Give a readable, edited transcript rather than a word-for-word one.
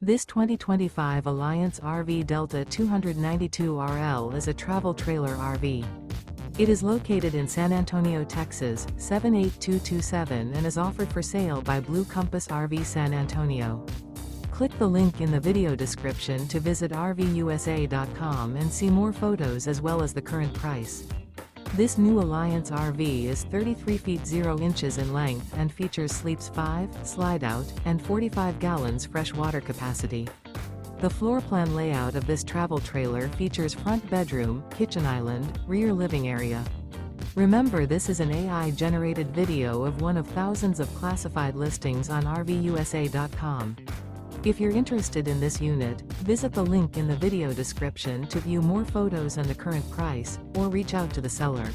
This 2025 Alliance RV Delta 292RL is a travel trailer RV. It is located in San Antonio, Texas, 78227 and is offered for sale by Blue Compass RV San Antonio. Click the link in the video description to visit RVUSA.com and see more photos as well as the current price. This new Alliance RV is 33 feet 0 inches in length and features sleeps 5, Slideout, and 45 gallons fresh water capacity. The floor plan layout of this travel trailer features front bedroom, kitchen island, rear living area. Remember, this is an AI-generated video of one of thousands of classified listings on RVUSA.com. If you're interested in this unit, visit the link in the video description to view more photos and the current price, or reach out to the seller.